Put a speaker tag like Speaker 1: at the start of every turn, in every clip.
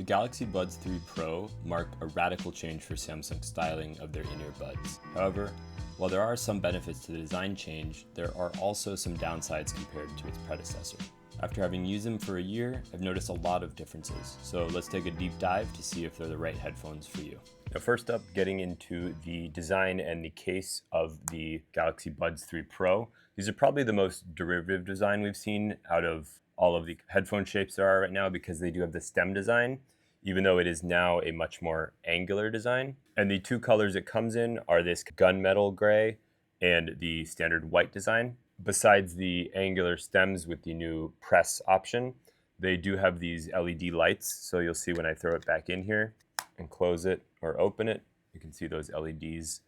Speaker 1: The Galaxy Buds 3 Pro marked a radical change for Samsung's styling of their in-ear buds. However, while there are some benefits to the design change, there are also some downsides compared to its predecessor. After having used them for a year, I've noticed a lot of differences, so let's take a deep dive to see if they're the right headphones for you. Now, first up, getting into the design and the case of the Galaxy Buds 3 Pro. These are probably the most derivative design we've seen out of all of the headphone shapes there are right now, because they do have the stem design, even though it is now a much more angular design. And the two colors it comes in are this gunmetal gray and the standard white design. Besides the angular stems with the new press option, they do have these LED lights. So you'll see when I throw it back in here and close it or open it, you can see those LEDs.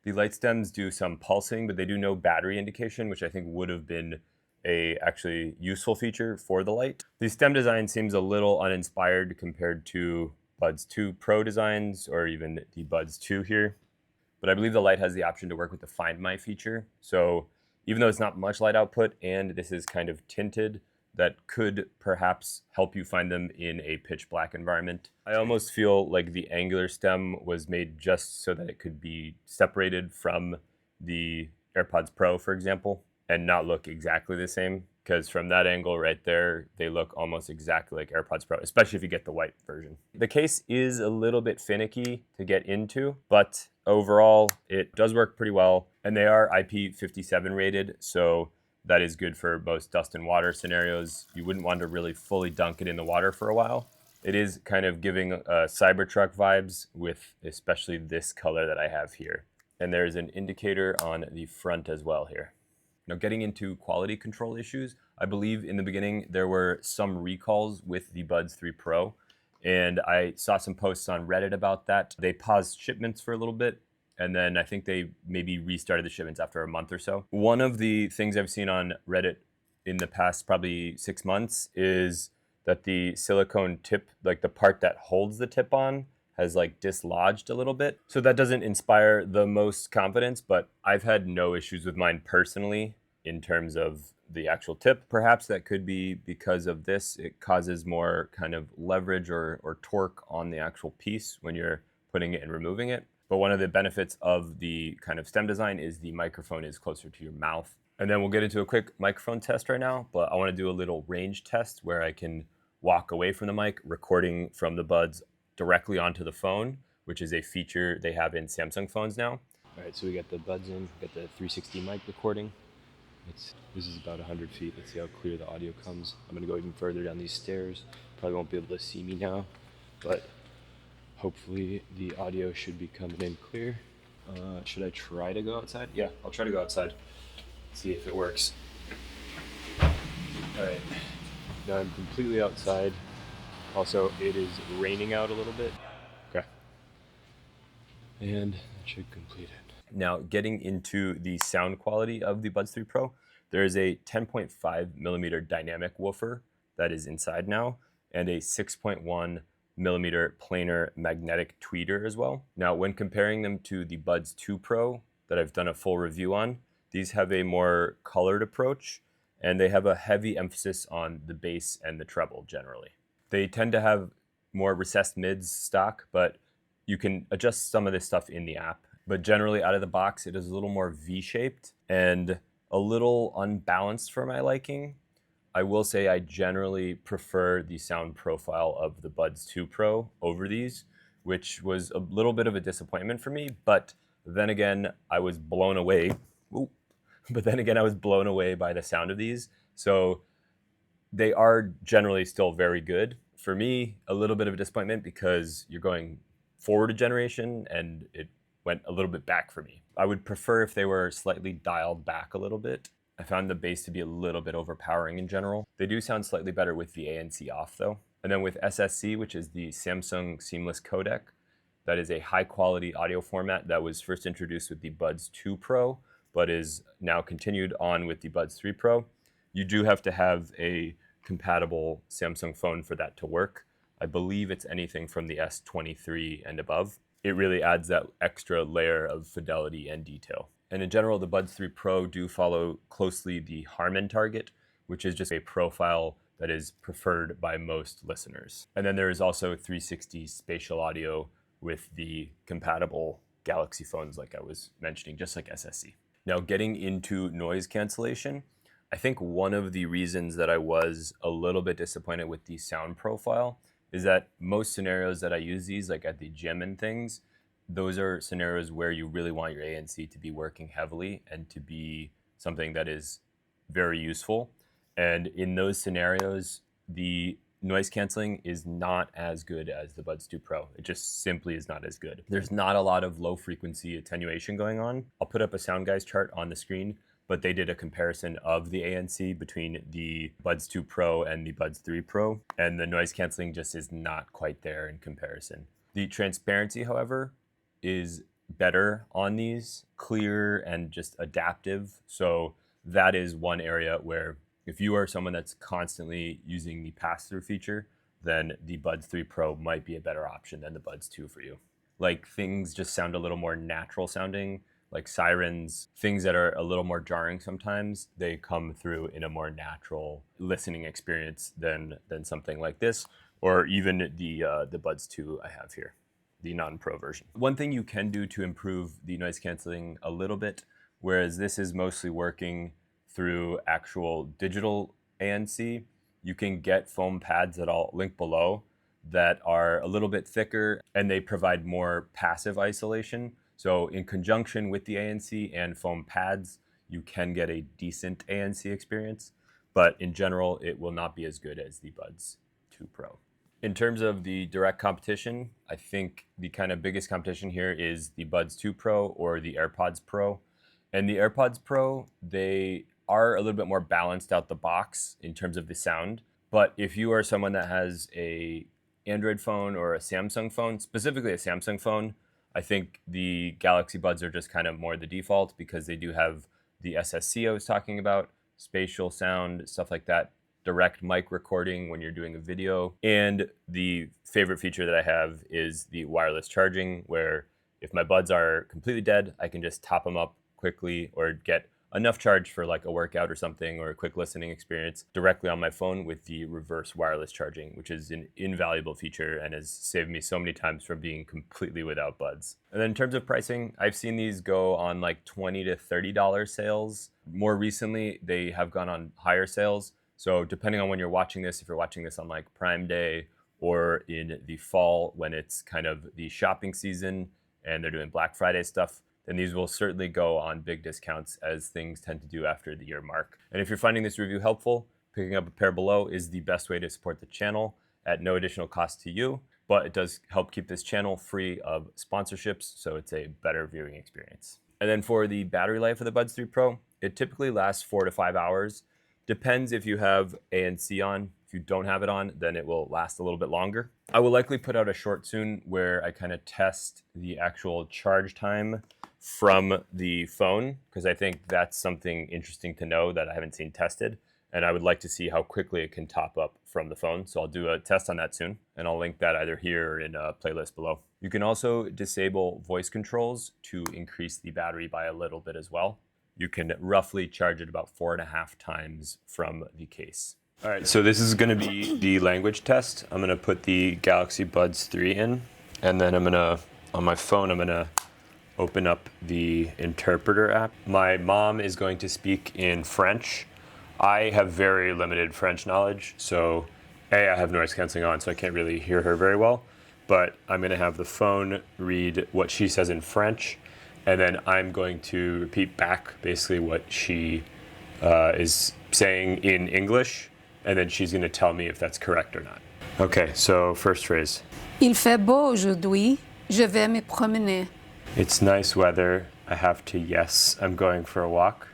Speaker 1: The light stems do some pulsing, but they do no battery indication, which I think would have been a actually useful feature for the light. The stem design seems a little uninspired compared to Buds 2 Pro designs or even the Buds 2 here. But I believe the light has the option to work with the Find My feature. So even though it's not much light output and this is kind of tinted, that could perhaps help you find them in a pitch black environment. I almost feel like the angular stem was made just so that it could be separated from the AirPods Pro, for example, and not look exactly the same, because from that angle right there, they look almost exactly like AirPods Pro, especially if you get the white version. The case is a little bit finicky to get into, but overall, it does work pretty well, and they are IP57 rated, so that is good for most dust and water scenarios. You wouldn't want to really fully dunk it in the water for a while. It is kind of giving Cybertruck vibes with especially this color that I have here. And there's an indicator on the front as well here. Now, getting into quality control issues, I believe in the beginning there were some recalls with the Buds 3 Pro, and I saw some posts on Reddit about that. They paused shipments for a little bit, and then I think they maybe restarted the shipments after a month or so. One of the things I've seen on Reddit in the past probably 6 months is that the silicone tip, like the part that holds the tip on, has like dislodged a little bit. So that doesn't inspire the most confidence, but I've had no issues with mine personally in terms of the actual tip. Perhaps that could be because of this. It causes more kind of leverage or torque on the actual piece when you're putting it and removing it. But one of the benefits of the kind of stem design is the microphone is closer to your mouth. And then we'll get into a quick microphone test right now, but I want to do a little range test where I can walk away from the mic, recording from the buds directly onto the phone, which is a feature they have in Samsung phones now. All right, so we got the buds in, we got the 360 mic recording. This is about 100 feet. Let's see how clear the audio comes. I'm gonna go even further down these stairs. Probably won't be able to see me now, but hopefully the audio should be coming in clear. Should I try to go outside? Yeah, I'll try to go outside. See if it works. All right, now I'm completely outside. Also, it is raining out a little bit. Okay. And that should complete it. Now, getting into the sound quality of the Buds 3 Pro, there is a 10.5 millimeter dynamic woofer that is inside now, and a 6.1 millimeter planar magnetic tweeter as well. Now, when comparing them to the Buds 2 Pro that I've done a full review on, these have a more colored approach, and they have a heavy emphasis on the bass and the treble generally. They tend to have more recessed mids stock, but you can adjust some of this stuff in the app. But generally out of the box, it is a little more V-shaped and a little unbalanced for my liking. I will say I generally prefer the sound profile of the Buds 2 Pro over these, which was a little bit of a disappointment for me. But then again, I was blown away. I was blown away by the sound of these. So they are generally still very good. For me, a little bit of a disappointment because you're going forward a generation and it went a little bit back for me. I would prefer if they were slightly dialed back a little bit. I found the bass to be a little bit overpowering in general. They do sound slightly better with the ANC off though. And then with SSC, which is the Samsung Seamless Codec, that is a high quality audio format that was first introduced with the Buds 2 Pro, but is now continued on with the Buds 3 Pro. You do have to have a compatible Samsung phone for that to work. I believe it's anything from the S23 and above. It really adds that extra layer of fidelity and detail. And in general, the Buds 3 Pro do follow closely the Harman target, which is just a profile that is preferred by most listeners. And then there is also 360 spatial audio with the compatible Galaxy phones like I was mentioning, just like SSC. Now, getting into noise cancellation, I think one of the reasons that I was a little bit disappointed with the sound profile is that most scenarios that I use these, like at the gym and things, those are scenarios where you really want your ANC to be working heavily and to be something that is very useful. And in those scenarios, the noise canceling is not as good as the Buds 2 Pro. It just simply is not as good. There's not a lot of low frequency attenuation going on. I'll put up a Sound Guys chart on the screen, but they did a comparison of the ANC between the Buds 2 Pro and the Buds 3 Pro, and the noise canceling just is not quite there in comparison. The transparency, however, is better on these, clear and just adaptive. So that is one area where if you are someone that's constantly using the pass-through feature, then the Buds 3 Pro might be a better option than the Buds 2 for you. Like, things just sound a little more natural sounding, like sirens, things that are a little more jarring sometimes, they come through in a more natural listening experience than something like this, or even the Buds 2 I have here, the non-pro version. One thing you can do to improve the noise canceling a little bit, whereas this is mostly working through actual digital ANC, you can get foam pads that I'll link below that are a little bit thicker and they provide more passive isolation. So in conjunction with the ANC and foam pads, you can get a decent ANC experience, but in general, it will not be as good as the Buds 2 Pro. In terms of the direct competition, I think the kind of biggest competition here is the Buds 2 Pro or the AirPods Pro. And the AirPods Pro, they are a little bit more balanced out the box in terms of the sound. But if you are someone that has a Android phone or a Samsung phone, specifically a Samsung phone, I think the Galaxy Buds are just kind of more the default because they do have the SSC I was talking about, spatial sound, stuff like that, direct mic recording when you're doing a video. And the favorite feature that I have is the wireless charging, where if my buds are completely dead, I can just top them up quickly or get enough charge for like a workout or something or a quick listening experience directly on my phone with the reverse wireless charging, which is an invaluable feature and has saved me so many times from being completely without buds. And then in terms of pricing, I've seen these go on like $20 to $30 sales. More recently, they have gone on higher sales. So depending on when you're watching this, if you're watching this on like Prime Day or in the fall when it's kind of the shopping season and they're doing Black Friday stuff, then these will certainly go on big discounts as things tend to do after the year mark. And if you're finding this review helpful, picking up a pair below is the best way to support the channel at no additional cost to you, but it does help keep this channel free of sponsorships, so it's a better viewing experience. And then for the battery life of the Buds 3 Pro, it typically lasts 4 to 5 hours. Depends if you have ANC on. If you don't have it on, then it will last a little bit longer. I will likely put out a short soon where I kind of test the actual charge time from the phone, because I think that's something interesting to know that I haven't seen tested. And I would like to see how quickly it can top up from the phone. So I'll do a test on that soon, and I'll link that either here or in a playlist below. You can also disable voice controls to increase the battery by a little bit as well. You can roughly charge it about 4.5 times from the case. All right, so this is gonna be the language test. I'm gonna put the Galaxy Buds 3 in, and then on my phone, I'm gonna open up the interpreter app. My mom is going to speak in French. I have very limited French knowledge, so I have noise canceling on, so I can't really hear her very well, but I'm gonna have the phone read what she says in French, and then I'm going to repeat back basically what she is saying in English, and then she's gonna tell me if that's correct or not. Okay, so first phrase.
Speaker 2: Il fait beau aujourd'hui, je vais me promener.
Speaker 1: It's nice weather. I have to, yes, I'm going for a walk.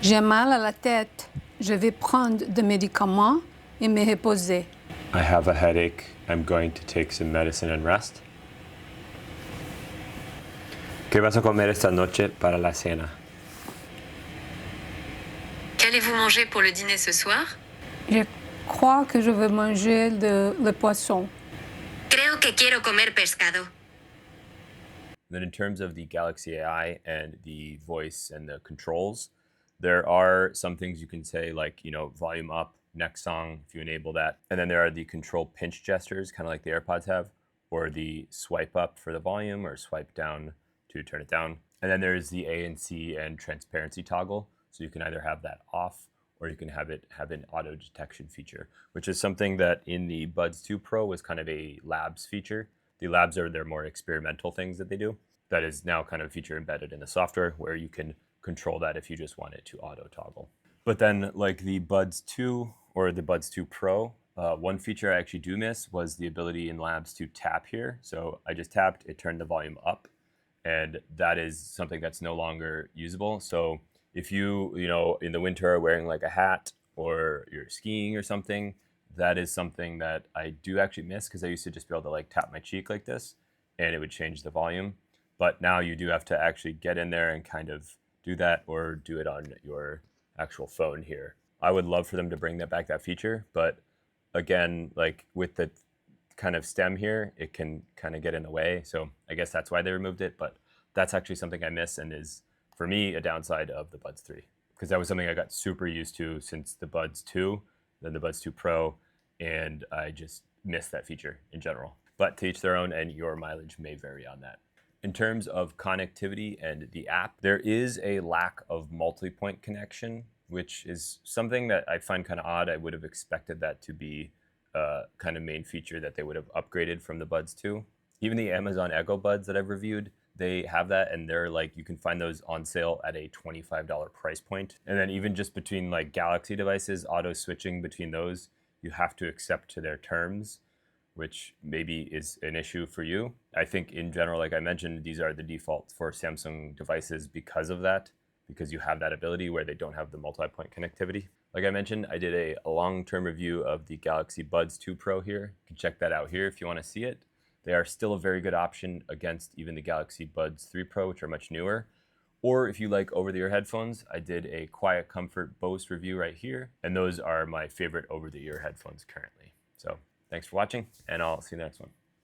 Speaker 2: J'ai mal à la tête, je vais prendre des médicaments et me reposer.
Speaker 1: I have a headache. I'm going to take some medicine and rest. ¿Qué vas a comer esta noche para la cena?
Speaker 3: Qu'allez-vous manger pour le dîner ce soir?
Speaker 2: Je crois que je vais manger le poisson.
Speaker 3: Creo que quiero comer pescado.
Speaker 1: Then in terms of the Galaxy AI and the voice and the controls, There are some things you can say like, volume up, next song, if you enable that. And then there are the control pinch gestures, kind of like the AirPods have, or the swipe up for the volume or swipe down to turn it down. And then there's the ANC and transparency toggle. So you can either have that off or you can have it have an auto detection feature, which is something that in the Buds 2 Pro was kind of a labs feature. The labs are their more experimental things that they do. That is now kind of a feature embedded in the software where you can control that if you just want it to auto toggle. But then like the Buds 2 or the Buds 2 Pro, one feature I actually do miss was the ability in labs to tap here. So I just tapped, it turned the volume up, and that is something that's no longer usable. So if you, in the winter are wearing like a hat or you're skiing or something, that is something that I do actually miss because I used to just be able to like tap my cheek like this and it would change the volume. But now you do have to actually get in there and kind of do that or do it on your actual phone here. I would love for them to bring that back, that feature, but again, like with the kind of stem here, it can kind of get in the way. So I guess that's why they removed it, but that's actually something I miss and is, for me, a downside of the Buds 3. Because that was something I got super used to since the Buds 2, then the Buds 2 Pro, and I just missed that feature in general. But to each their own, and your mileage may vary on that. In terms of connectivity and the app, there is a lack of multi-point connection, which is something that I find kind of odd. I would have expected that to be a kind of main feature that they would have upgraded from the Buds 2. Even the Amazon Echo Buds that I've reviewed, they have that, and they're like, you can find those on sale at a $25 price point. And then even just between like Galaxy devices, auto switching between those, you have to accept to their terms, which maybe is an issue for you. I think in general, like I mentioned, these are the defaults for Samsung devices because of that, because you have that ability where they don't have the multi-point connectivity. Like I mentioned, I did a long-term review of the Galaxy Buds 2 Pro here. You can check that out here if you want to see it. They are still a very good option against even the Galaxy Buds 3 Pro, which are much newer. Or if you like over-the-ear headphones, I did a Quiet Comfort Bose review right here, and those are my favorite over-the-ear headphones currently. So thanks for watching, and I'll see you in the next one.